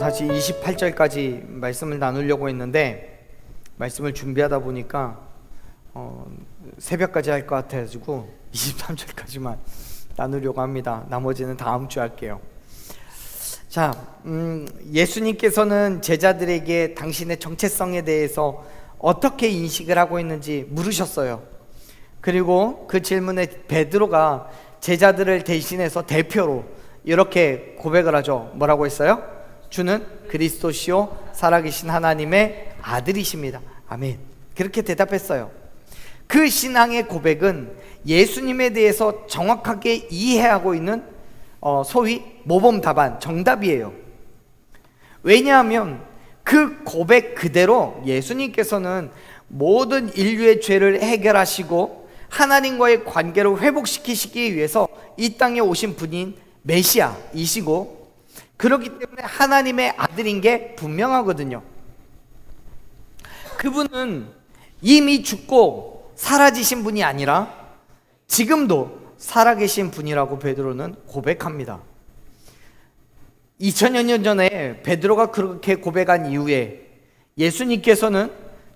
사실 28절까지 말씀을 나누려고 했는데 말씀을 준비하다 보니까 새벽까지 할 것 같아가지고 23절까지만 나누려고 합니다. 나머지는 다음 주 할게요. 자, 예수님께서는 제자들에게 당신의 정체성에 대해서 어떻게 인식을 하고 있는지 물으셨어요. 그리고 그 질문에 베드로가 제자들을 대신해서 대표로 이렇게 고백을 하죠. 뭐라고 했어요? 주는 그리스도시요 살아계신 하나님의 아들이십니다. 아멘. 그렇게 대답했어요. 그 신앙의 고백은 예수님에 대해서 정확하게 이해하고 있는 소위 모범 답안, 정답이에요. 왜냐하면 그 고백 그대로 예수님께서는 모든 인류의 죄를 해결하시고 하나님과의 관계를 회복시키시기 위해서 이 땅에 오신 분인 메시아이시고, 그렇기 때문에 하나님의 아들인 게 분명하거든요. 그분은 이미 죽고 사라지신 분이 아니라 지금도 살아계신 분이라고 베드로는 고백합니다. 2000여 년 전에 베드로가 그렇게 고백한 이후에 예수님께서는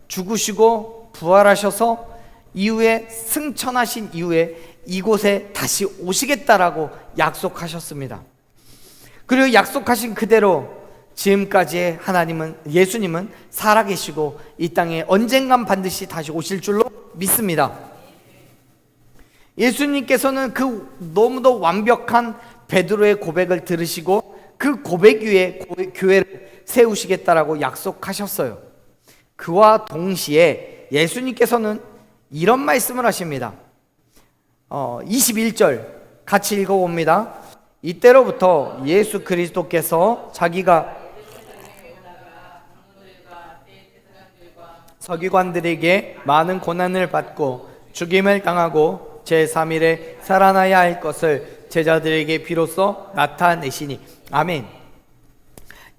죽으시고 부활하셔서 이후에 승천하신 이후에 이곳에 다시 오시겠다라고 약속하셨습니다. 그리고 약속하신 그대로 지금까지 예수님은 살아계시고 이 땅에 언젠간 반드시 다시 오실 줄로 믿습니다. 예수님께서는 그 너무도 완벽한 베드로의 고백을 들으시고 그 고백 위에 교회를 세우시겠다라고 약속하셨어요. 그와 동시에 예수님께서는 이런 말씀을 하십니다. 21절 같이 읽어봅니다. 이때로부터 예수 그리스도께서 자기가 서기관들에게 많은 고난을 받고 죽임을 당하고 제3일에 살아나야 할 것을 제자들에게 비로소 나타내시니. 아멘.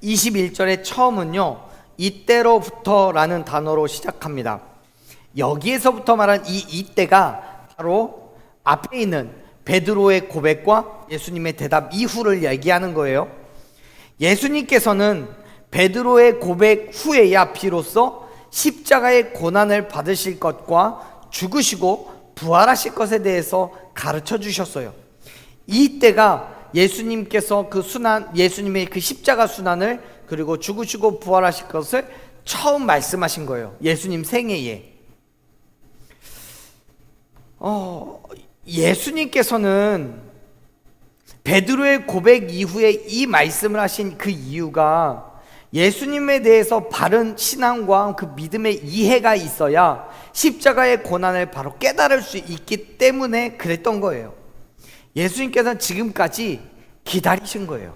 21절의 처음은요, 이때로부터라는 단어로 시작합니다. 여기에서부터 말한 이때가 바로 앞에 있는 베드로의 고백과 예수님의 대답 이후를 얘기하는 거예요. 예수님께서는 베드로의 고백 후에야 비로소 십자가의 고난을 받으실 것과 죽으시고 부활하실 것에 대해서 가르쳐 주셨어요. 이때가 예수님께서 예수님의 그 십자가 순환을, 그리고 죽으시고 부활하실 것을 처음 말씀하신 거예요. 예수님 생애에. 예수님께서는 베드로의 고백 이후에 이 말씀을 하신 그 이유가 예수님에 대해서 바른 신앙과 그 믿음의 이해가 있어야 십자가의 고난을 바로 깨달을 수 있기 때문에 그랬던 거예요. 예수님께서는 지금까지 기다리신 거예요.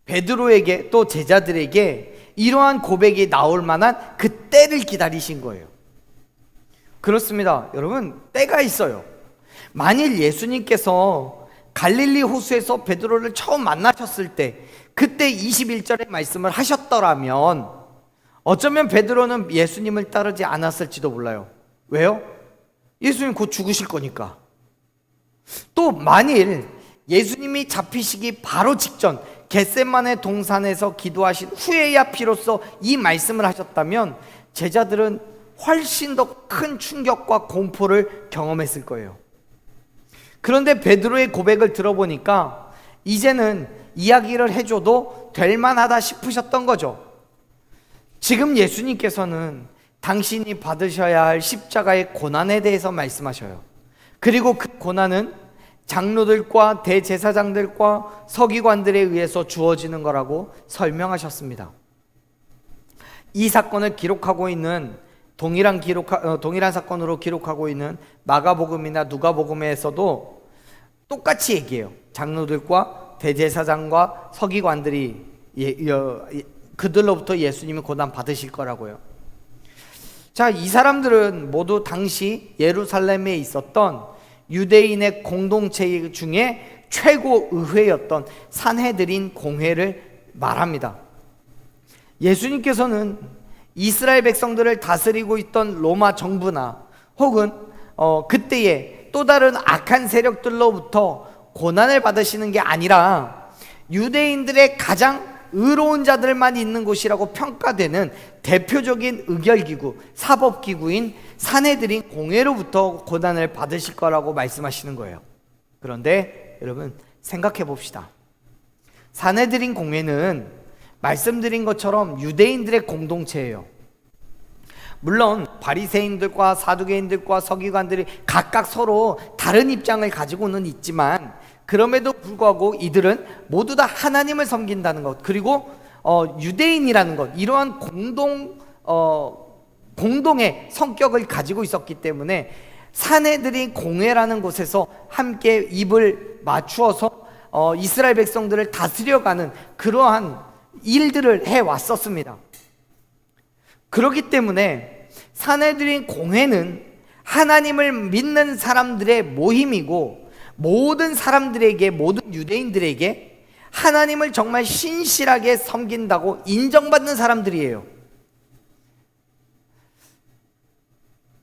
베드로에게 또 제자들에게 이러한 고백이 나올 만한 그 때를 기다리신 거예요. 그렇습니다. 여러분, 때가 있어요. 만일 예수님께서 갈릴리 호수에서 베드로를 처음 만나셨을 때 그때 21절의 말씀을 하셨더라면 어쩌면 베드로는 예수님을 따르지 않았을지도 몰라요. 왜요? 예수님 곧 죽으실 거니까. 또 만일 예수님이 잡히시기 바로 직전 겟세마네 동산에서 기도하신 후에야 비로소 이 말씀을 하셨다면 제자들은 훨씬 더 큰 충격과 공포를 경험했을 거예요. 그런데 베드로의 고백을 들어보니까 이제는 이야기를 해줘도 될 만하다 싶으셨던 거죠. 지금 예수님께서는 당신이 받으셔야 할 십자가의 고난에 대해서 말씀하셔요. 그리고 그 고난은 장로들과 대제사장들과 서기관들에 의해서 주어지는 거라고 설명하셨습니다. 이 사건을 기록하고 있는 동일한 사건으로 기록하고 있는 마가복음이나 누가복음에서도 똑같이 얘기해요. 장로들과 대제사장과 서기관들이 그들로부터 예수님이 고난 받으실 거라고요. 자, 이 사람들은 모두 당시 예루살렘에 있었던 유대인의 공동체 중에 최고 의회였던 산헤드린 공회를 말합니다. 예수님께서는 이스라엘 백성들을 다스리고 있던 로마 정부나 혹은 그때의 또 다른 악한 세력들로부터 고난을 받으시는 게 아니라 유대인들의 가장 의로운 자들만 있는 곳이라고 평가되는 대표적인 의결기구, 사법기구인 산헤드린 공회로부터 고난을 받으실 거라고 말씀하시는 거예요. 그런데 여러분 생각해 봅시다. 산헤드린 공회는 말씀드린 것처럼 유대인들의 공동체예요. 물론 바리새인들과 사두개인들과 서기관들이 각각 서로 다른 입장을 가지고는 있지만, 그럼에도 불구하고 이들은 모두 다 하나님을 섬긴다는 것, 그리고 유대인이라는 것, 이러한 공동의 성격을 가지고 있었기 때문에 산헤드린 공회라는 곳에서 함께 입을 맞추어서 이스라엘 백성들을 다스려가는 그러한 일들을 해왔었습니다. 그렇기 때문에 산헤드린 공회는 하나님을 믿는 사람들의 모임이고, 모든 사람들에게, 모든 유대인들에게 하나님을 정말 신실하게 섬긴다고 인정받는 사람들이에요.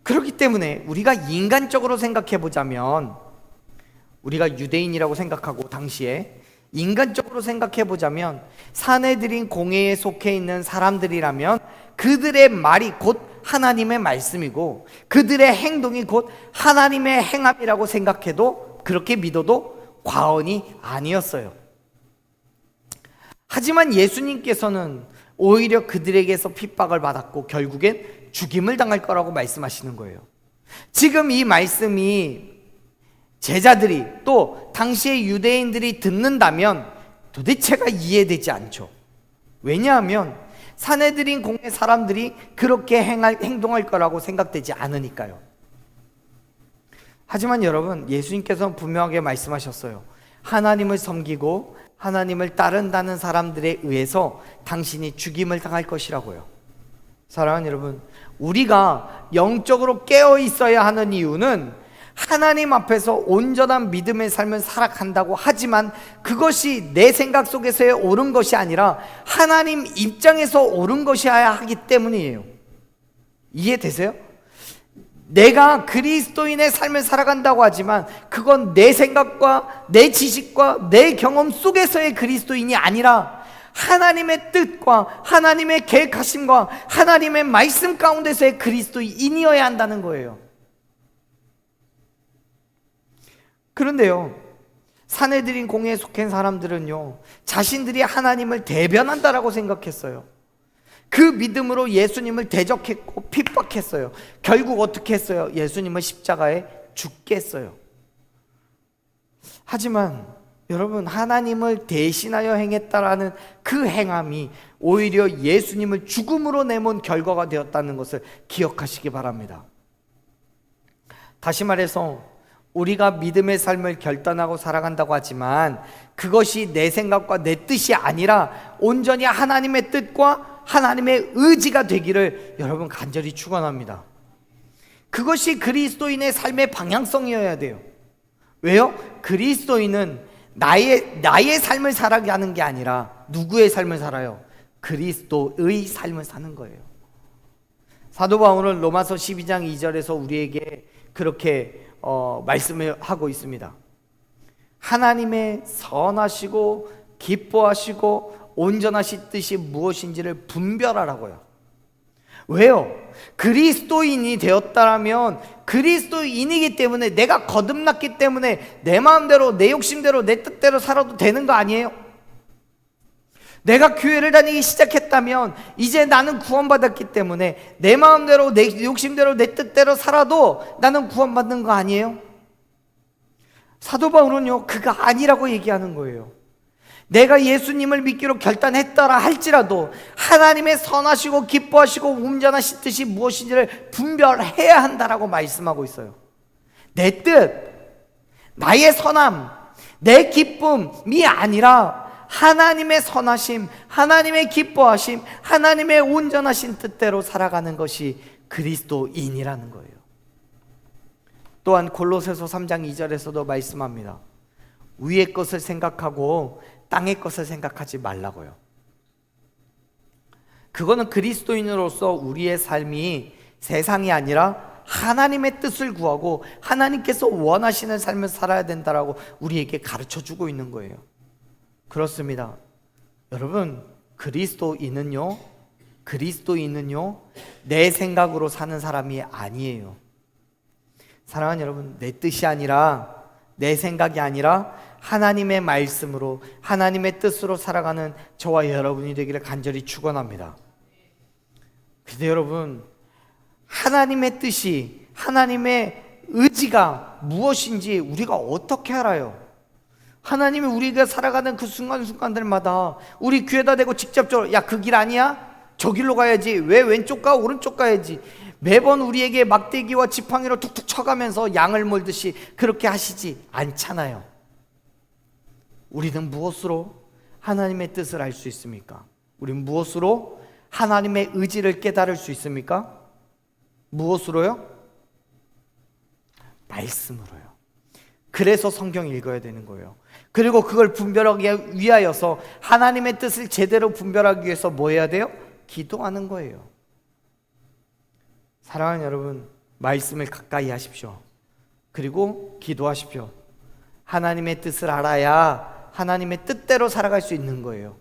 그렇기 때문에 우리가 인간적으로 생각해 보자면, 우리가 유대인이라고 생각하고 당시에 인간적으로 생각해 보자면 산헤드린 공회에 속해 있는 사람들이라면 그들의 말이 곧 하나님의 말씀이고 그들의 행동이 곧 하나님의 행함이라고 생각해도, 그렇게 믿어도 과언이 아니었어요. 하지만 예수님께서는 오히려 그들에게서 핍박을 받았고 결국엔 죽임을 당할 거라고 말씀하시는 거예요. 지금 이 말씀이 제자들이 또 당시의 유대인들이 듣는다면 도대체가 이해되지 않죠. 왜냐하면 산헤드린 공회 사람들이 그렇게 행동할 거라고 생각되지 않으니까요. 하지만 여러분, 예수님께서는 분명하게 말씀하셨어요. 하나님을 섬기고 하나님을 따른다는 사람들에 의해서 당신이 죽임을 당할 것이라고요. 사랑하는 여러분, 우리가 영적으로 깨어 있어야 하는 이유는 하나님 앞에서 온전한 믿음의 삶을 살아간다고 하지만 그것이 내 생각 속에서의 옳은 것이 아니라 하나님 입장에서 옳은 것이어야 하기 때문이에요. 이해되세요? 내가 그리스도인의 삶을 살아간다고 하지만 그건 내 생각과 내 지식과 내 경험 속에서의 그리스도인이 아니라 하나님의 뜻과 하나님의 계획하심과 하나님의 말씀 가운데서의 그리스도인이어야 한다는 거예요. 그런데요, 산헤드린 공회에 속한 사람들은요, 자신들이 하나님을 대변한다라고 생각했어요. 그 믿음으로 예수님을 대적했고 핍박했어요. 결국 어떻게 했어요? 예수님을 십자가에 죽게 했어요. 하지만 여러분, 하나님을 대신하여 행했다라는 그 행함이 오히려 예수님을 죽음으로 내몬 결과가 되었다는 것을 기억하시기 바랍니다. 다시 말해서 우리가 믿음의 삶을 결단하고 살아간다고 하지만 그것이 내 생각과 내 뜻이 아니라 온전히 하나님의 뜻과 하나님의 의지가 되기를 여러분 간절히 축원합니다. 그것이 그리스도인의 삶의 방향성이어야 돼요. 왜요? 그리스도인은 나의 삶을 살아가는 게 아니라 누구의 삶을 살아요? 그리스도의 삶을 사는 거예요. 사도 바울은 로마서 12장 2절에서 우리에게 그렇게 말씀을 하고 있습니다. 하나님의 선하시고 기뻐하시고 온전하신 뜻이 무엇인지를 분별하라고요. 왜요? 그리스도인이 되었다라면 그리스도인이기 때문에, 내가 거듭났기 때문에 내 마음대로 내 욕심대로 내 뜻대로 살아도 되는 거 아니에요? 내가 교회를 다니기 시작했다면 이제 나는 구원받았기 때문에 내 마음대로 내 욕심대로 내 뜻대로 살아도 나는 구원받는 거 아니에요? 사도 바울은요, 그가 아니라고 얘기하는 거예요. 내가 예수님을 믿기로 결단했더라 할지라도 하나님의 선하시고 기뻐하시고 온전하신 뜻이 무엇인지를 분별해야 한다라고 말씀하고 있어요. 내 뜻, 나의 선함, 내 기쁨이 아니라 하나님의 선하심, 하나님의 기뻐하심, 하나님의 온전하신 뜻대로 살아가는 것이 그리스도인이라는 거예요. 또한 골로새서 3장 2절에서도 말씀합니다. 위의 것을 생각하고 땅의 것을 생각하지 말라고요. 그거는 그리스도인으로서 우리의 삶이 세상이 아니라 하나님의 뜻을 구하고 하나님께서 원하시는 삶을 살아야 된다라고 우리에게 가르쳐 주고 있는 거예요. 그렇습니다. 여러분, 그리스도인은요 내 생각으로 사는 사람이 아니에요. 사랑하는 여러분, 내 뜻이 아니라, 내 생각이 아니라 하나님의 말씀으로, 하나님의 뜻으로 살아가는 저와 여러분이 되기를 간절히 축원합니다. 근데 여러분, 하나님의 뜻이, 하나님의 의지가 무엇인지 우리가 어떻게 알아요? 하나님이 우리가 살아가는 그 순간순간들마다 우리 귀에다 대고 직접적으로, 야, 그 길 아니야? 저 길로 가야지. 왜 왼쪽 가? 오른쪽 가야지. 매번 우리에게 막대기와 지팡이로 툭툭 쳐가면서 양을 몰듯이 그렇게 하시지 않잖아요. 우리는 무엇으로 하나님의 뜻을 알 수 있습니까? 우리는 무엇으로 하나님의 의지를 깨달을 수 있습니까? 무엇으로요? 말씀으로요. 그래서 성경 읽어야 되는 거예요. 그리고 그걸 분별하기 위하여서, 하나님의 뜻을 제대로 분별하기 위해서 뭐 해야 돼요? 기도하는 거예요. 사랑하는 여러분, 말씀을 가까이 하십시오. 그리고 기도하십시오. 하나님의 뜻을 알아야 하나님의 뜻대로 살아갈 수 있는 거예요.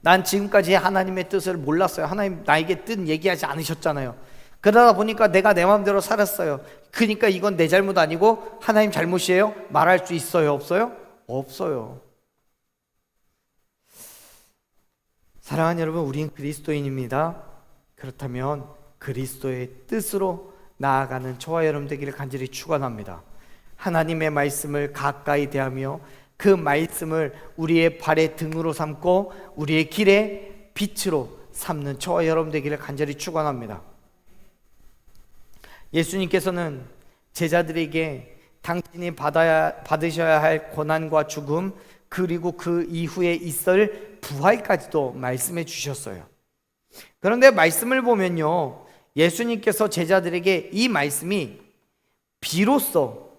난 지금까지 하나님의 뜻을 몰랐어요. 하나님 나에게 뜻 얘기하지 않으셨잖아요. 그러다 보니까 내가 내 마음대로 살았어요. 그러니까 이건 내 잘못 아니고 하나님 잘못이에요? 말할 수 있어요? 없어요? 없어요. 사랑하는 여러분, 우린 그리스도인입니다. 그렇다면 그리스도의 뜻으로 나아가는 저와 여러분 되기를 간절히 축원합니다. 하나님의 말씀을 가까이 대하며 그 말씀을 우리의 발의 등으로 삼고 우리의 길의 빛으로 삼는 저와 여러분 되기를 간절히 축원합니다. 예수님께서는 제자들에게 당신이 받으셔야 할 고난과 죽음, 그리고 그 이후에 있을 부활까지도 말씀해 주셨어요. 그런데 말씀을 보면요, 예수님께서 제자들에게 이 말씀이 비로소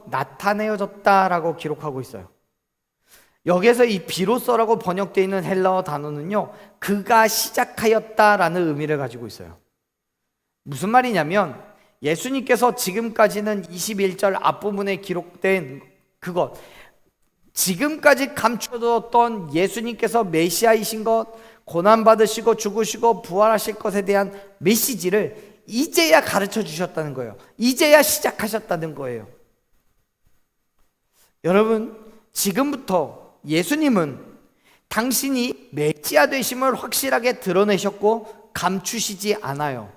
나타내어졌다라고 기록하고 있어요. 여기에서 이 비로소라고 번역되어 있는 헬라어 단어는요, 그가 시작하였다라는 의미를 가지고 있어요. 무슨 말이냐면, 예수님께서 지금까지는 21절 앞부분에 기록된 그것, 지금까지 감춰뒀던 예수님께서 메시아이신 것, 고난받으시고 죽으시고 부활하실 것에 대한 메시지를 이제야 가르쳐 주셨다는 거예요. 이제야 시작하셨다는 거예요. 여러분, 지금부터 예수님은 당신이 메시아 되심을 확실하게 드러내셨고 감추시지 않아요.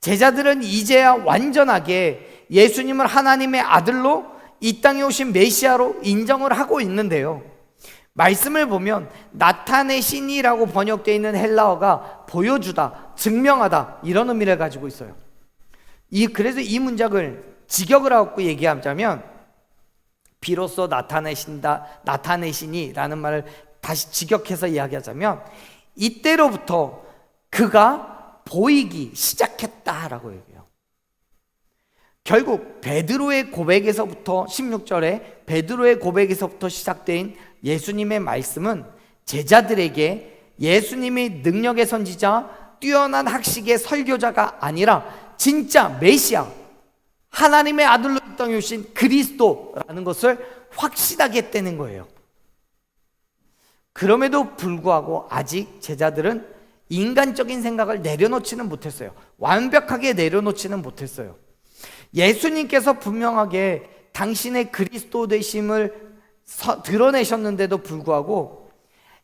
제자들은 이제야 완전하게 예수님을 하나님의 아들로, 이 땅에 오신 메시아로 인정을 하고 있는데요, 말씀을 보면 나타내시니라고 번역되어 있는 헬라어가 보여주다, 증명하다, 이런 의미를 가지고 있어요. 그래서 이 문장을 직역을 하고 얘기하자면, 비로소 나타내시니 라는 말을 다시 직역해서 이야기하자면, 이때로부터 그가 보이기 시작했다라고 얘기해요. 결국 베드로의 고백에서부터, 16절에 베드로의 고백에서부터 시작된 예수님의 말씀은 제자들에게 예수님이 능력의 선지자, 뛰어난 학식의 설교자가 아니라 진짜 메시아, 하나님의 아들로 이 땅에 오신 그리스도라는 것을 확신하게 했다는 거예요. 그럼에도 불구하고 아직 제자들은 인간적인 생각을 내려놓지는 못했어요. 완벽하게 내려놓지는 못했어요. 예수님께서 분명하게 당신의 그리스도 되심을 드러내셨는데도 불구하고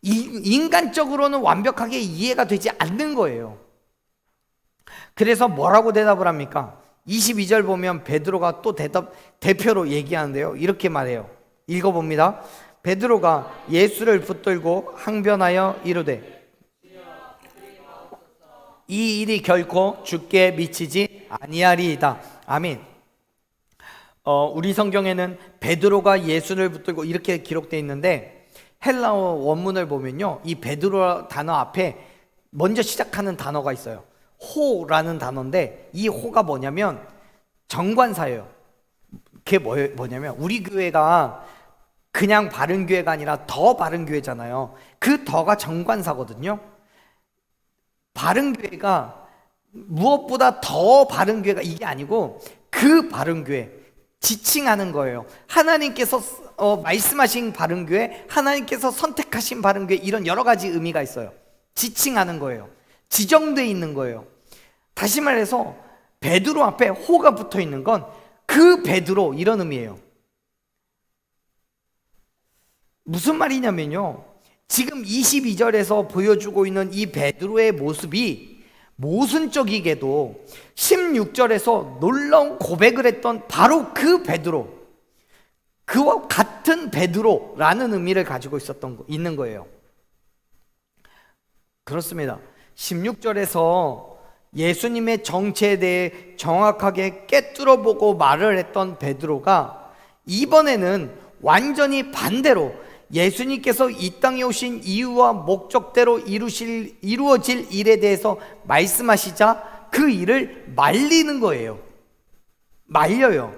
인간적으로는 완벽하게 이해가 되지 않는 거예요. 그래서 뭐라고 대답을 합니까? 22절 보면 베드로가 또 대표로 얘기하는데요, 이렇게 말해요. 읽어봅니다. 베드로가 예수를 붙들고 항변하여 이르되 이 일이 결코 주께 미치지 아니하리이다. 아멘. 우리 성경에는 베드로가 예수를 붙들고 이렇게 기록되어 있는데, 헬라어 원문을 보면요, 이 베드로 단어 앞에 먼저 시작하는 단어가 있어요. 호라는 단어인데, 이 호가 뭐냐면 정관사예요. 그게 뭐냐면, 우리 교회가 그냥 바른 교회가 아니라 더 바른 교회잖아요. 그 더가 정관사거든요. 바른 교회가 무엇보다 더 바른 교회가 이게 아니고 그 바른 교회, 지칭하는 거예요. 하나님께서 말씀하신 바른교회, 하나님께서 선택하신 바른교회, 이런 여러 가지 의미가 있어요. 지칭하는 거예요. 지정되어 있는 거예요. 다시 말해서 베드로 앞에 호가 붙어 있는 건 그 베드로, 이런 의미예요. 무슨 말이냐면요, 지금 22절에서 보여주고 있는 이 베드로의 모습이 모순적이게도 16절에서 놀라운 고백을 했던 바로 그 베드로, 그와 같은 베드로라는 의미를 가지고 있는 거예요. 그렇습니다. 16절에서 예수님의 정체에 대해 정확하게 꿰뚫어보고 말을 했던 베드로가 이번에는 완전히 반대로 예수님께서 이 땅에 오신 이유와 목적대로 이루어질 일에 대해서 말씀하시자 그 일을 말리는 거예요. 말려요.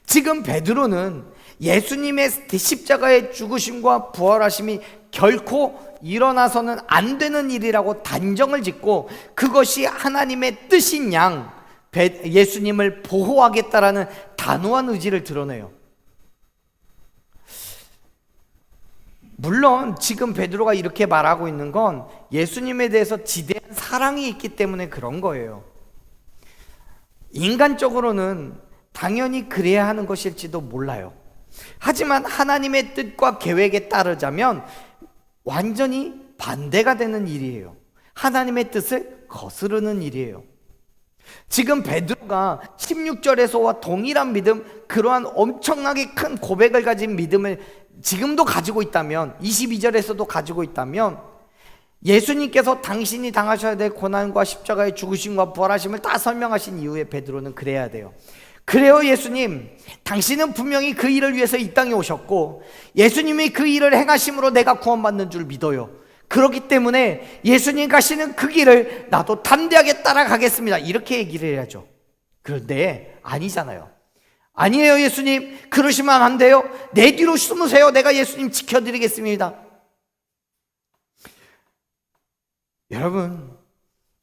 지금 베드로는 예수님의 십자가의 죽으심과 부활하심이 결코 일어나서는 안 되는 일이라고 단정을 짓고, 그것이 하나님의 뜻인 양 예수님을 보호하겠다라는 단호한 의지를 드러내요. 물론 지금 베드로가 이렇게 말하고 있는 건 예수님에 대해서 지대한 사랑이 있기 때문에 그런 거예요. 인간적으로는 당연히 그래야 하는 것일지도 몰라요. 하지만 하나님의 뜻과 계획에 따르자면 완전히 반대가 되는 일이에요. 하나님의 뜻을 거스르는 일이에요. 지금 베드로가 16절에서와 동일한 믿음, 그러한 엄청나게 큰 고백을 가진 믿음을 지금도 가지고 있다면, 22절에서도 가지고 있다면, 예수님께서 당신이 당하셔야 될 고난과 십자가의 죽으심과 부활하심을 다 설명하신 이후에 베드로는 그래야 돼요. 그래요, 예수님, 당신은 분명히 그 일을 위해서 이 땅에 오셨고 예수님이 그 일을 행하심으로 내가 구원받는 줄 믿어요. 그렇기 때문에 예수님 가시는 그 길을 나도 담대하게 따라가겠습니다, 이렇게 얘기를 해야죠. 그런데 아니잖아요. 아니에요, 예수님, 그러시면 안 돼요. 내 뒤로 숨으세요. 내가 예수님 지켜드리겠습니다. 여러분,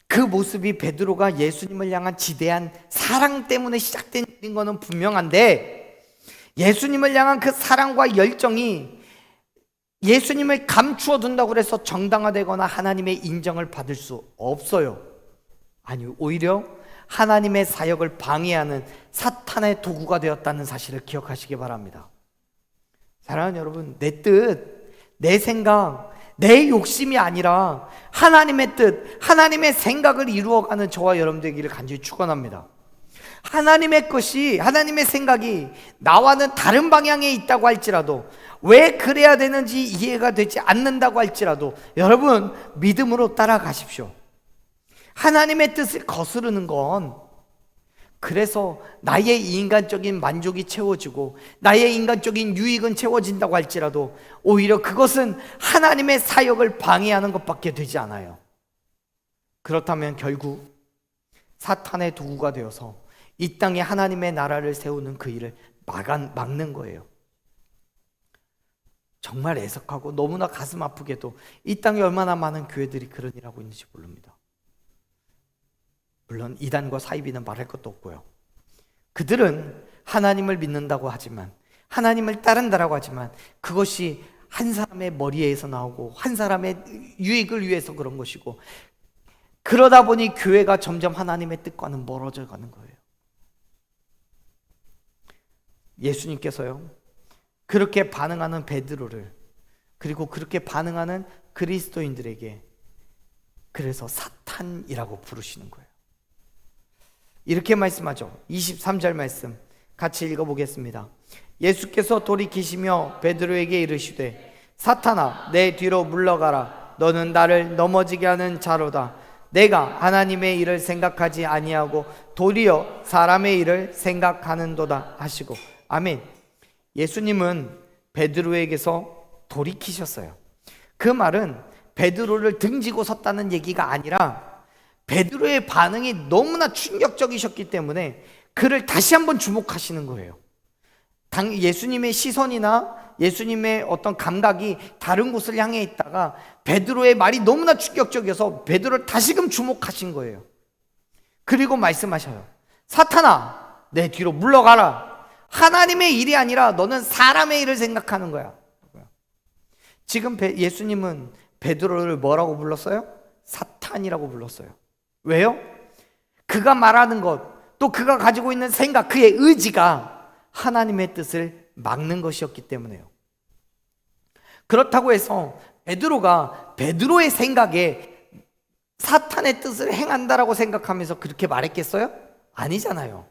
그 모습이 베드로가 예수님을 향한 지대한 사랑 때문에 시작된 일인 것은 분명한데, 예수님을 향한 그 사랑과 열정이 예수님을 감추어 둔다고 해서 정당화되거나 하나님의 인정을 받을 수 없어요. 아니, 오히려 하나님의 사역을 방해하는 사탄의 도구가 되었다는 사실을 기억하시기 바랍니다. 사랑하는 여러분, 내 뜻, 내 생각, 내 욕심이 아니라 하나님의 뜻, 하나님의 생각을 이루어가는 저와 여러분 되기를 간절히 축원합니다. 하나님의 것이, 하나님의 생각이 나와는 다른 방향에 있다고 할지라도, 왜 그래야 되는지 이해가 되지 않는다고 할지라도 여러분 믿음으로 따라가십시오. 하나님의 뜻을 거스르는 건, 그래서 나의 인간적인 만족이 채워지고 나의 인간적인 유익은 채워진다고 할지라도 오히려 그것은 하나님의 사역을 방해하는 것밖에 되지 않아요. 그렇다면 결국 사탄의 도구가 되어서 이 땅에 하나님의 나라를 세우는 그 일을 막는 거예요. 정말 애석하고 너무나 가슴 아프게도 이 땅에 얼마나 많은 교회들이 그런 일 하고 있는지 모릅니다. 물론 이단과 사이비는 말할 것도 없고요. 그들은 하나님을 믿는다고 하지만, 하나님을 따른다라고 하지만 그것이 한 사람의 머리에서 나오고 한 사람의 유익을 위해서 그런 것이고, 그러다 보니 교회가 점점 하나님의 뜻과는 멀어져 가는 거예요. 예수님께서요, 그렇게 반응하는 베드로를, 그리고 그렇게 반응하는 그리스도인들에게 그래서 사탄이라고 부르시는 거예요. 이렇게 말씀하죠. 23절 말씀 같이 읽어보겠습니다. 예수께서 돌이키시며 베드로에게 이르시되 사탄아, 내 뒤로 물러가라. 너는 나를 넘어지게 하는 자로다. 내가 하나님의 일을 생각하지 아니하고 도리어 사람의 일을 생각하는도다 하시고. 아멘. 예수님은 베드로에게서 돌이키셨어요. 그 말은 베드로를 등지고 섰다는 얘기가 아니라 베드로의 반응이 너무나 충격적이셨기 때문에 그를 다시 한번 주목하시는 거예요. 예수님의 시선이나 예수님의 어떤 감각이 다른 곳을 향해 있다가 베드로의 말이 너무나 충격적이어서 베드로를 다시금 주목하신 거예요. 그리고 말씀하셔요. 사탄아, 내 뒤로 물러가라. 하나님의 일이 아니라 너는 사람의 일을 생각하는 거야. 지금 예수님은 베드로를 뭐라고 불렀어요? 사탄이라고 불렀어요. 왜요? 그가 말하는 것, 또 그가 가지고 있는 생각, 그의 의지가 하나님의 뜻을 막는 것이었기 때문에요. 그렇다고 해서 베드로가 베드로의 생각에 사탄의 뜻을 행한다라고 생각하면서 그렇게 말했겠어요? 아니잖아요.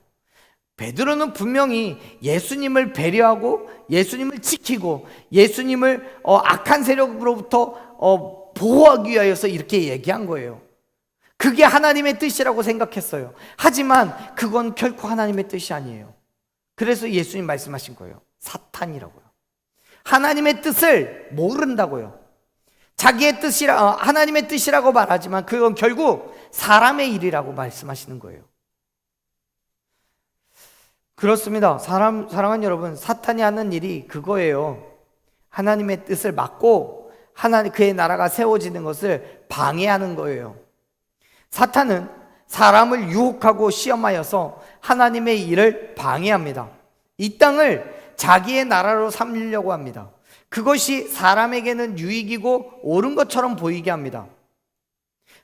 베드로는 분명히 예수님을 배려하고 예수님을 지키고 예수님을 악한 세력으로부터 보호하기 위하여서 이렇게 얘기한 거예요. 그게 하나님의 뜻이라고 생각했어요. 하지만 그건 결코 하나님의 뜻이 아니에요. 그래서 예수님 말씀하신 거예요. 사탄이라고요. 하나님의 뜻을 모른다고요. 자기의 뜻이라 하나님의 뜻이라고 말하지만 그건 결국 사람의 일이라고 말씀하시는 거예요. 그렇습니다. 사랑하는 여러분, 사탄이 하는 일이 그거예요. 하나님의 뜻을 막고 그의 나라가 세워지는 것을 방해하는 거예요. 사탄은 사람을 유혹하고 시험하여서 하나님의 일을 방해합니다. 이 땅을 자기의 나라로 삼으려고 합니다. 그것이 사람에게는 유익이고 옳은 것처럼 보이게 합니다.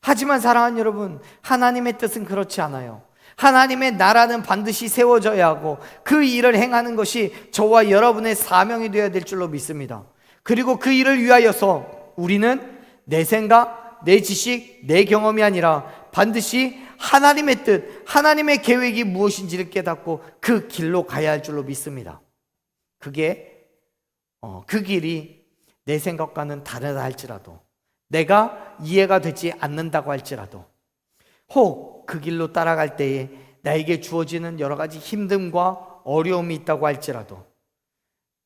하지만 사랑하는 여러분, 하나님의 뜻은 그렇지 않아요. 하나님의 나라는 반드시 세워져야 하고 그 일을 행하는 것이 저와 여러분의 사명이 되어야 될 줄로 믿습니다. 그리고 그 일을 위하여서 우리는 내 생각, 내 지식, 내 경험이 아니라 반드시 하나님의 뜻, 하나님의 계획이 무엇인지를 깨닫고 그 길로 가야 할 줄로 믿습니다. 그 길이 내 생각과는 다르다 할지라도, 내가 이해가 되지 않는다고 할지라도, 혹 그 길로 따라갈 때에 나에게 주어지는 여러 가지 힘듦과 어려움이 있다고 할지라도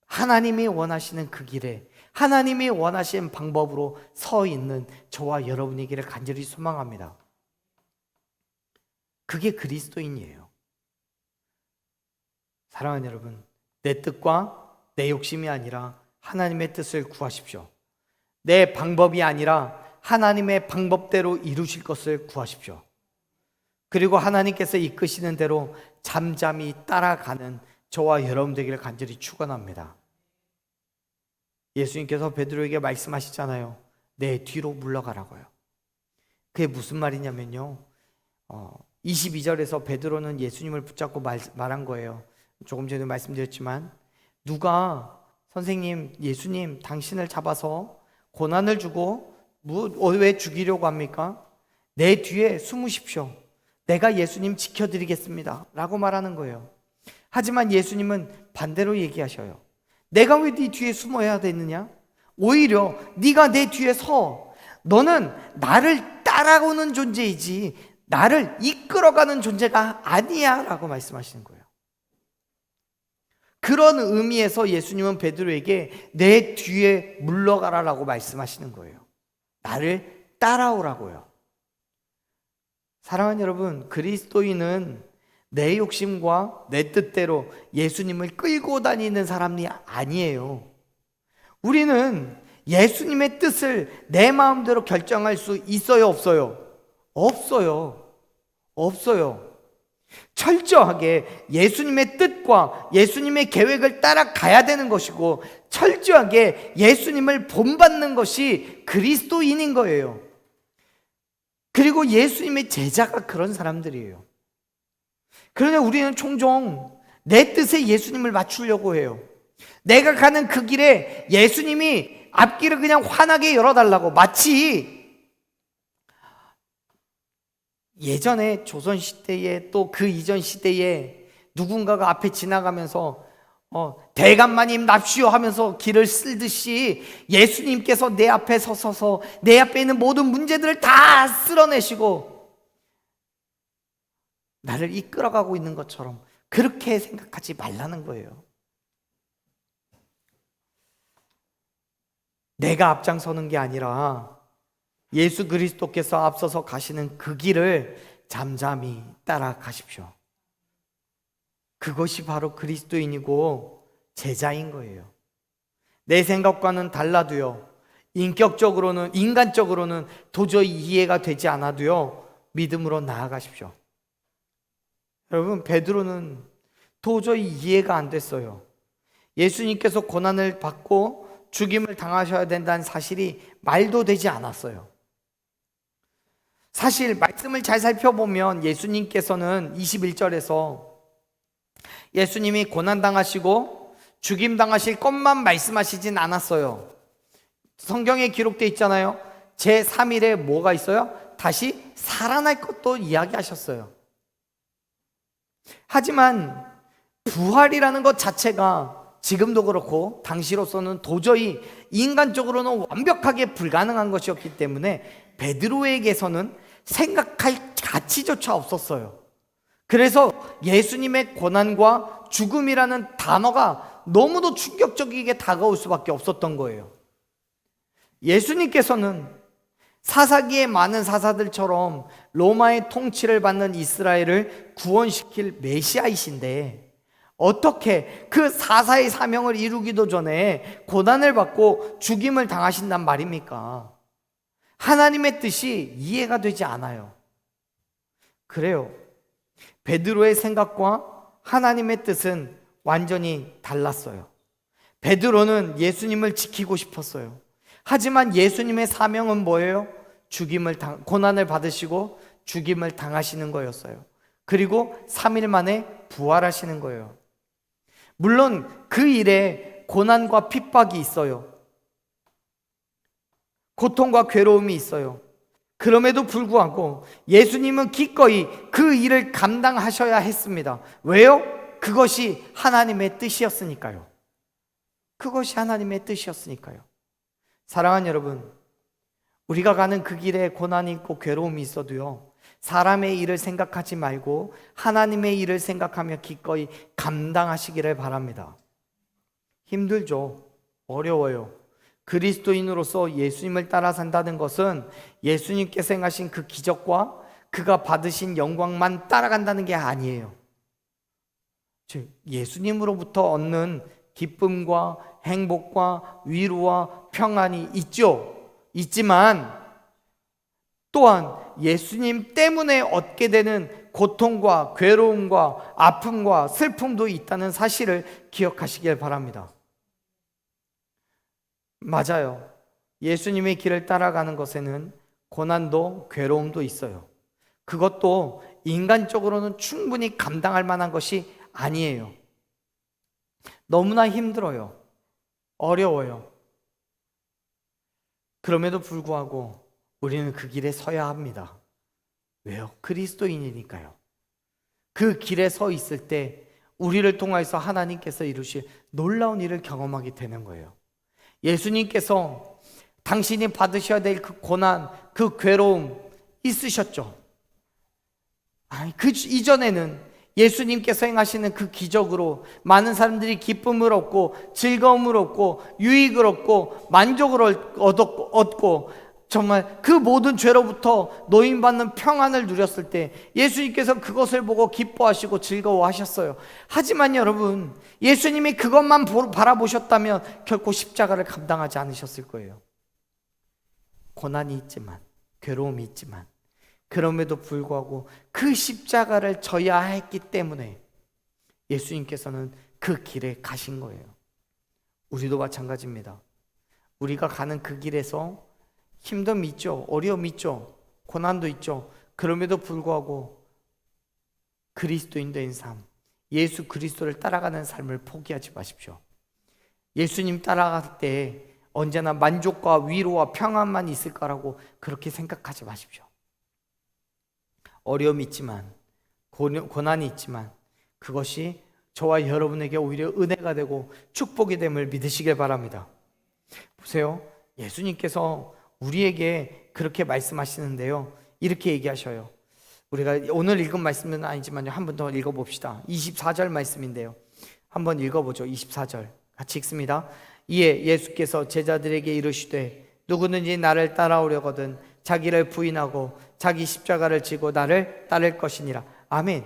하나님이 원하시는 그 길에 하나님이 원하시는 방법으로 서 있는 저와 여러분이기를 간절히 소망합니다. 그게 그리스도인이에요. 사랑하는 여러분, 내 뜻과 내 욕심이 아니라 하나님의 뜻을 구하십시오. 내 방법이 아니라 하나님의 방법대로 이루실 것을 구하십시오. 그리고 하나님께서 이끄시는 대로 잠잠히 따라가는 저와 여러분 되기를 간절히 축원합니다. 예수님께서 베드로에게 말씀하시잖아요. 내 뒤로 물러가라고요. 그게 무슨 말이냐면요, 22절에서 베드로는 예수님을 붙잡고 말한 거예요. 조금 전에 말씀드렸지만, 누가 선생님, 예수님, 당신을 잡아서 고난을 주고 왜 죽이려고 합니까? 내 뒤에 숨으십시오. 내가 예수님 지켜드리겠습니다 라고 말하는 거예요. 하지만 예수님은 반대로 얘기하셔요. 내가 왜 네 뒤에 숨어야 되느냐? 오히려 네가 내 뒤에 서. 너는 나를 따라오는 존재이지 나를 이끌어가는 존재가 아니야 라고 말씀하시는 거예요. 그런 의미에서 예수님은 베드로에게 내 뒤에 물러가라라고 말씀하시는 거예요. 나를 따라오라고요. 사랑하는 여러분, 그리스도인은 내 욕심과 내 뜻대로 예수님을 끌고 다니는 사람이 아니에요. 우리는 예수님의 뜻을 내 마음대로 결정할 수 있어요, 없어요? 없어요. 철저하게 예수님의 뜻과 예수님의 계획을 따라가야 되는 것이고, 철저하게 예수님을 본받는 것이 그리스도인인 거예요. 그리고 예수님의 제자가 그런 사람들이에요. 그런데 우리는 종종 내 뜻에 예수님을 맞추려고 해요. 내가 가는 그 길에 예수님이 앞길을 그냥 환하게 열어달라고, 마치 예전에 조선시대에 또 그 이전 시대에 누군가가 앞에 지나가면서 대감마님 납시오 하면서 길을 쓸듯이 예수님께서 내 앞에 서서 내 앞에 있는 모든 문제들을 다 쓸어내시고 나를 이끌어가고 있는 것처럼 그렇게 생각하지 말라는 거예요. 내가 앞장서는 게 아니라 예수 그리스도께서 앞서서 가시는 그 길을 잠잠히 따라가십시오. 그것이 바로 그리스도인이고 제자인 거예요. 내 생각과는 달라도요, 인격적으로는, 인간적으로는 도저히 이해가 되지 않아도요, 믿음으로 나아가십시오. 여러분, 베드로는 도저히 이해가 안 됐어요. 예수님께서 고난을 받고 죽임을 당하셔야 된다는 사실이 말도 되지 않았어요. 사실 말씀을 잘 살펴보면 예수님께서는 21절에서 예수님이 고난당하시고 죽임당하실 것만 말씀하시진 않았어요. 성경에 기록되어 있잖아요. 제3일에 뭐가 있어요? 다시 살아날 것도 이야기하셨어요. 하지만 부활이라는 것 자체가 지금도 그렇고 당시로서는 도저히 인간적으로는 완벽하게 불가능한 것이었기 때문에 베드로에게서는 생각할 가치조차 없었어요. 그래서 예수님의 고난과 죽음이라는 단어가 너무도 충격적이게 다가올 수밖에 없었던 거예요. 예수님께서는 사사기의 많은 사사들처럼 로마의 통치를 받는 이스라엘을 구원시킬 메시아이신데 어떻게 그 사사의 사명을 이루기도 전에 고난을 받고 죽임을 당하신단 말입니까? 하나님의 뜻이 이해가 되지 않아요. 그래요. 베드로의 생각과 하나님의 뜻은 완전히 달랐어요. 베드로는 예수님을 지키고 싶었어요. 하지만 예수님의 사명은 뭐예요? 고난을 받으시고 죽임을 당하시는 거였어요. 그리고 3일 만에 부활하시는 거예요. 물론 그 일에 고난과 핍박이 있어요. 고통과 괴로움이 있어요. 그럼에도 불구하고 예수님은 기꺼이 그 일을 감당하셔야 했습니다. 왜요? 그것이 하나님의 뜻이었으니까요. 그것이 하나님의 뜻이었으니까요. 사랑하는 여러분, 우리가 가는 그 길에 고난이 있고 괴로움이 있어도요, 사람의 일을 생각하지 말고 하나님의 일을 생각하며 기꺼이 감당하시기를 바랍니다. 힘들죠. 어려워요. 그리스도인으로서 예수님을 따라 산다는 것은 예수님께서 행하신 그 기적과 그가 받으신 영광만 따라간다는 게 아니에요. 즉 예수님으로부터 얻는 기쁨과 행복과 위로와 평안이 있지만 또한 예수님 때문에 얻게 되는 고통과 괴로움과 아픔과 슬픔도 있다는 사실을 기억하시길 바랍니다. 맞아요. 예수님의 길을 따라가는 것에는 고난도 괴로움도 있어요. 그것도 인간적으로는 충분히 감당할 만한 것이 아니에요. 너무나 힘들어요. 어려워요. 그럼에도 불구하고 우리는 그 길에 서야 합니다. 왜요? 그리스도인이니까요. 그 길에 서 있을 때 우리를 통해서 하나님께서 이루실 놀라운 일을 경험하게 되는 거예요. 예수님께서 당신이 받으셔야 될 그 고난, 그 괴로움 있으셨죠? 그 이전에는 예수님께서 행하시는 그 기적으로 많은 사람들이 기쁨을 얻고 즐거움을 얻고 유익을 얻고 만족을 얻고 정말 그 모든 죄로부터 노임받는 평안을 누렸을 때 예수님께서 그것을 보고 기뻐하시고 즐거워하셨어요. 하지만 여러분, 예수님이 그것만 바라보셨다면 결코 십자가를 감당하지 않으셨을 거예요. 고난이 있지만, 괴로움이 있지만, 그럼에도 불구하고 그 십자가를 져야 했기 때문에 예수님께서는 그 길에 가신 거예요. 우리도 마찬가지입니다. 우리가 가는 그 길에서 힘듦이 있죠. 어려움이 있죠. 고난도 있죠. 그럼에도 불구하고 그리스도인된 삶, 예수 그리스도를 따라가는 삶을 포기하지 마십시오. 예수님 따라갈 때 언제나 만족과 위로와 평안만 있을 거라고 그렇게 생각하지 마십시오. 어려움이 있지만, 고난이 있지만 그것이 저와 여러분에게 오히려 은혜가 되고 축복이 됨을 믿으시길 바랍니다. 보세요. 예수님께서 우리에게 그렇게 말씀하시는데요, 이렇게 얘기하셔요. 우리가 오늘 읽은 말씀은 아니지만요, 한 번 더 읽어봅시다. 24절 말씀인데요, 한번 읽어보죠. 24절 같이 읽습니다. 이에 예수께서 제자들에게 이르시되 누구든지 나를 따라오려거든 자기를 부인하고 자기 십자가를 지고 나를 따를 것이니라. 아멘.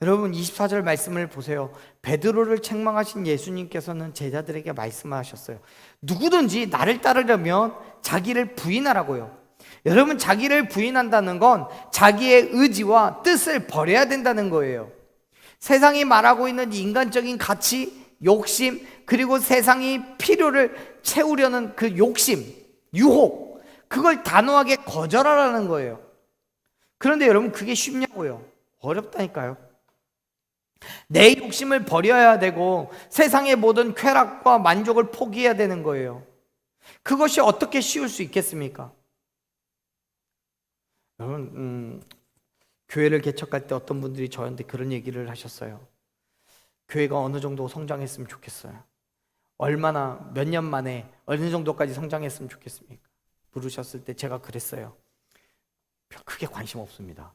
여러분, 24절 말씀을 보세요. 베드로를 책망하신 예수님께서는 제자들에게 말씀하셨어요. 누구든지 나를 따르려면 자기를 부인하라고요. 여러분, 자기를 부인한다는 건 자기의 의지와 뜻을 버려야 된다는 거예요. 세상이 말하고 있는 인간적인 가치, 욕심, 그리고 세상이 필요를 채우려는 그 욕심, 유혹, 그걸 단호하게 거절하라는 거예요. 그런데 여러분, 그게 쉽냐고요? 어렵다니까요. 내 욕심을 버려야 되고 세상의 모든 쾌락과 만족을 포기해야 되는 거예요. 그것이 어떻게 쉬울 수 있겠습니까? 여러분, 교회를 개척할 때 어떤 분들이 저한테 그런 얘기를 하셨어요. 교회가 어느 정도 성장했으면 좋겠어요. 얼마나 몇 년 만에 어느 정도까지 성장했으면 좋겠습니까? 물으셨을 때 제가 그랬어요. 별 크게 관심 없습니다.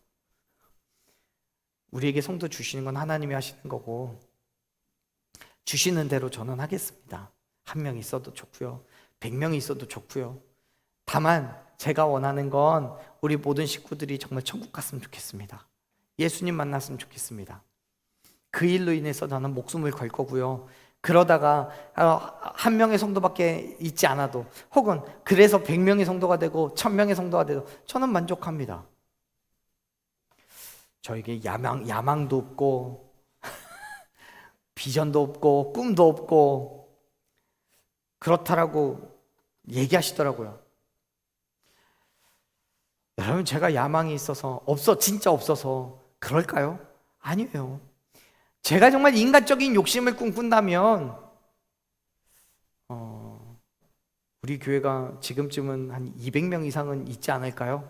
우리에게 성도 주시는 건 하나님이 하시는 거고, 주시는 대로 저는 하겠습니다. 1명 있어도 좋고요, 100명이 있어도 좋고요. 다만 제가 원하는 건 우리 모든 식구들이 정말 천국 갔으면 좋겠습니다. 예수님 만났으면 좋겠습니다. 그 일로 인해서 나는 목숨을 걸 거고요. 그러다가 1명의 성도밖에 있지 않아도, 혹은 그래서 100명의 성도가 되고 1000명의 성도가 돼도 저는 만족합니다. 저에게 야망도 없고 비전도 없고 꿈도 없고 그렇다라고 얘기하시더라고요. 여러분, 제가 야망이 있어서 진짜 없어서 그럴까요? 아니에요. 제가 정말 인간적인 욕심을 꿈꾼다면 우리 교회가 지금쯤은 한 200명 이상은 있지 않을까요?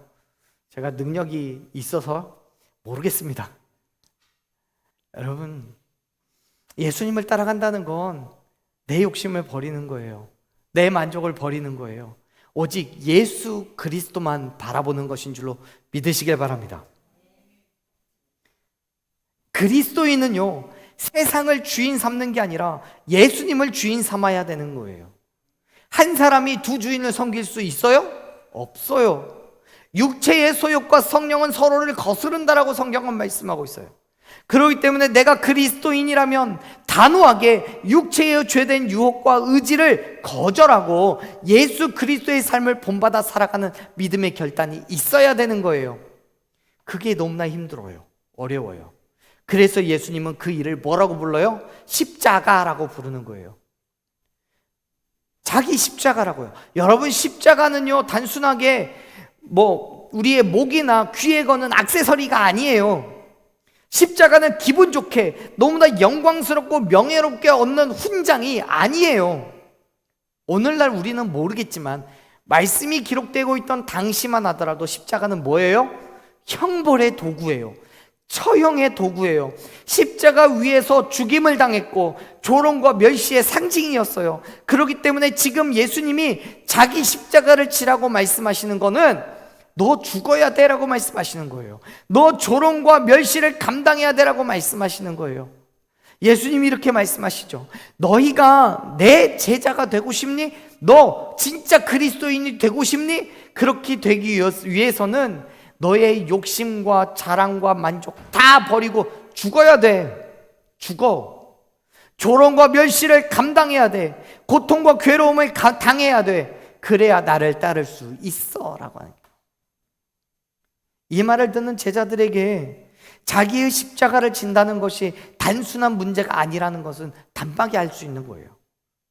제가 능력이 있어서 모르겠습니다. 여러분, 예수님을 따라간다는 건 내 욕심을 버리는 거예요. 내 만족을 버리는 거예요. 오직 예수 그리스도만 바라보는 것인 줄로 믿으시길 바랍니다. 그리스도인은요, 세상을 주인 삼는 게 아니라 예수님을 주인 삼아야 되는 거예요. 한 사람이 두 주인을 섬길 수 있어요? 없어요. 육체의 소욕과 성령은 서로를 거스른다라고 성경은 말씀하고 있어요. 그렇기 때문에 내가 그리스도인이라면 단호하게 육체의 죄된 유혹과 의지를 거절하고 예수 그리스도의 삶을 본받아 살아가는 믿음의 결단이 있어야 되는 거예요. 그게 너무나 힘들어요. 어려워요. 그래서 예수님은 그 일을 뭐라고 불러요? 십자가라고 부르는 거예요. 자기 십자가라고요. 여러분, 십자가는요, 단순하게 우리의 목이나 귀에 거는 액세서리가 아니에요. 십자가는 기분 좋게 너무나 영광스럽고 명예롭게 얻는 훈장이 아니에요. 오늘날 우리는 모르겠지만 말씀이 기록되고 있던 당시만 하더라도 십자가는 뭐예요? 형벌의 도구예요. 처형의 도구예요. 십자가 위에서 죽임을 당했고 조롱과 멸시의 상징이었어요. 그렇기 때문에 지금 예수님이 자기 십자가를 지라고 말씀하시는 거는 너 죽어야 되라고 말씀하시는 거예요. 너 조롱과 멸시를 감당해야 되라고 말씀하시는 거예요. 예수님이 이렇게 말씀하시죠. 너희가 내 제자가 되고 싶니? 너 진짜 그리스도인이 되고 싶니? 그렇게 되기 위해서는 너의 욕심과 자랑과 만족 다 버리고 죽어야 돼. 죽어. 조롱과 멸시를 감당해야 돼. 고통과 괴로움을 당해야 돼. 그래야 나를 따를 수 있어 라고 하는 거예요. 이 말을 듣는 제자들에게 자기의 십자가를 진다는 것이 단순한 문제가 아니라는 것은 단박에 알 수 있는 거예요.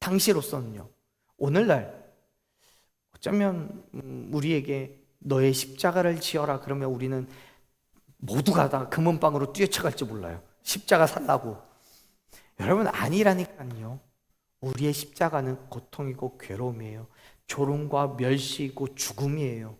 당시로서는요. 오늘날 어쩌면 우리에게 너의 십자가를 지어라 그러면 우리는 모두가 다 금은방으로 뛰어쳐갈지 몰라요. 십자가 살라고. 여러분, 아니라니까요. 우리의 십자가는 고통이고 괴로움이에요. 조롱과 멸시이고 죽음이에요.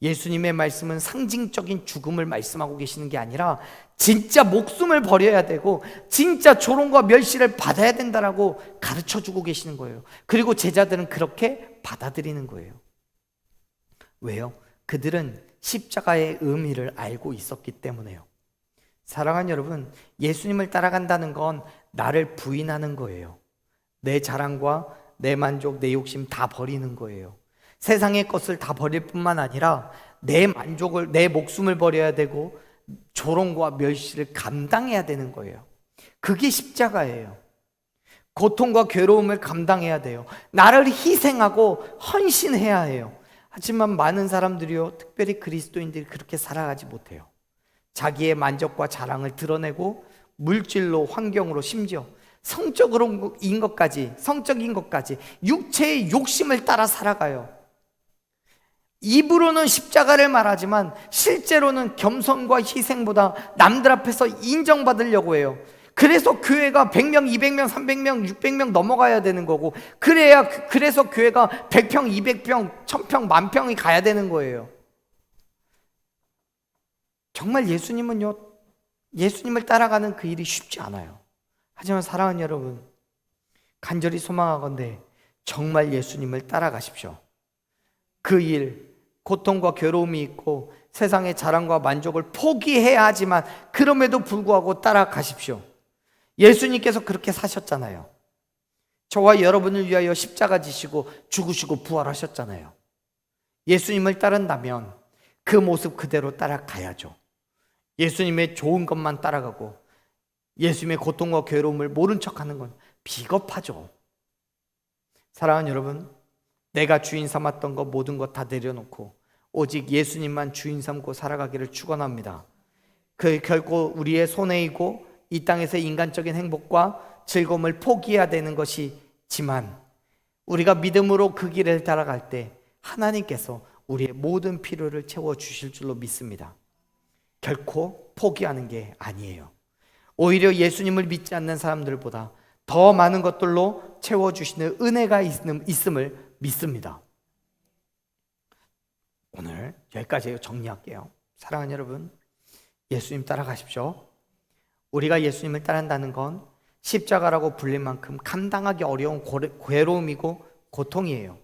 예수님의 말씀은 상징적인 죽음을 말씀하고 계시는 게 아니라 진짜 목숨을 버려야 되고 진짜 조롱과 멸시를 받아야 된다라고 가르쳐주고 계시는 거예요. 그리고 제자들은 그렇게 받아들이는 거예요. 왜요? 그들은 십자가의 의미를 알고 있었기 때문에요. 사랑하는 여러분, 예수님을 따라간다는 건 나를 부인하는 거예요. 내 자랑과 내 만족, 내 욕심 다 버리는 거예요. 세상의 것을 다 버릴 뿐만 아니라 내 만족을, 내 목숨을 버려야 되고 조롱과 멸시를 감당해야 되는 거예요. 그게 십자가예요. 고통과 괴로움을 감당해야 돼요. 나를 희생하고 헌신해야 해요. 하지만 많은 사람들이요, 특별히 그리스도인들이 그렇게 살아가지 못해요. 자기의 만족과 자랑을 드러내고 물질로, 환경으로, 심지어 성적인 것까지 육체의 욕심을 따라 살아가요. 입으로는 십자가를 말하지만 실제로는 겸손과 희생보다 남들 앞에서 인정받으려고 해요. 그래서 교회가 100명, 200명, 300명, 600명 넘어가야 되는 거고, 그래서 교회가 100평, 200평, 1000평, 10,000평이 가야 되는 거예요. 정말 예수님을 따라가는 그 일이 쉽지 않아요. 하지만 사랑하는 여러분, 간절히 소망하건대 정말 예수님을 따라가십시오. 그 일, 고통과 괴로움이 있고 세상의 자랑과 만족을 포기해야 하지만 그럼에도 불구하고 따라가십시오. 예수님께서 그렇게 사셨잖아요. 저와 여러분을 위하여 십자가 지시고 죽으시고 부활하셨잖아요. 예수님을 따른다면 그 모습 그대로 따라가야죠. 예수님의 좋은 것만 따라가고 예수님의 고통과 괴로움을 모른 척하는 건 비겁하죠. 사랑하는 여러분, 내가 주인 삼았던 것 모든 것 다 내려놓고 오직 예수님만 주인 삼고 살아가기를 축원합니다. 그 결코 우리의 손해이고 이 땅에서 인간적인 행복과 즐거움을 포기해야 되는 것이지만 우리가 믿음으로 그 길을 따라갈 때 하나님께서 우리의 모든 필요를 채워주실 줄로 믿습니다. 결코 포기하는 게 아니에요. 오히려 예수님을 믿지 않는 사람들보다 더 많은 것들로 채워주시는 은혜가 있음을 믿습니다. 오늘 여기까지 정리할게요. 사랑하는 여러분, 예수님 따라가십시오. 우리가 예수님을 따른다는 건 십자가라고 불릴 만큼 감당하기 어려운 괴로움이고 고통이에요.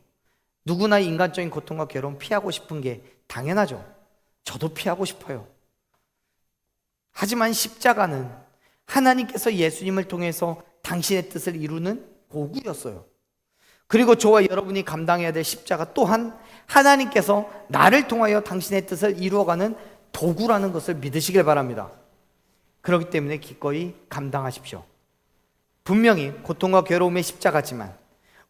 누구나 인간적인 고통과 괴로움 피하고 싶은 게 당연하죠. 저도 피하고 싶어요. 하지만 십자가는 하나님께서 예수님을 통해서 당신의 뜻을 이루는 도구였어요. 그리고 저와 여러분이 감당해야 될 십자가 또한 하나님께서 나를 통하여 당신의 뜻을 이루어가는 도구라는 것을 믿으시길 바랍니다. 그렇기 때문에 기꺼이 감당하십시오. 분명히 고통과 괴로움의 십자가지만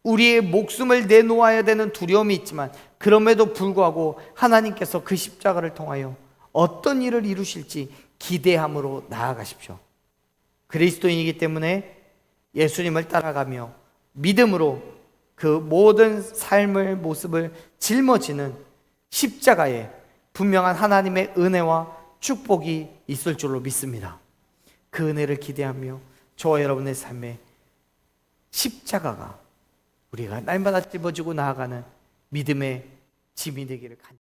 우리의 목숨을 내놓아야 되는 두려움이 있지만 그럼에도 불구하고 하나님께서 그 십자가를 통하여 어떤 일을 이루실지 기대함으로 나아가십시오. 그리스도인이기 때문에 예수님을 따라가며 믿음으로 그 모든 삶의 모습을 짊어지는 십자가에 분명한 하나님의 은혜와 축복이 있을 줄로 믿습니다. 그 은혜를 기대하며 저와 여러분의 삶에 십자가가 우리가 날마다 짊어지고 나아가는 믿음의 짐이 되기를 간절히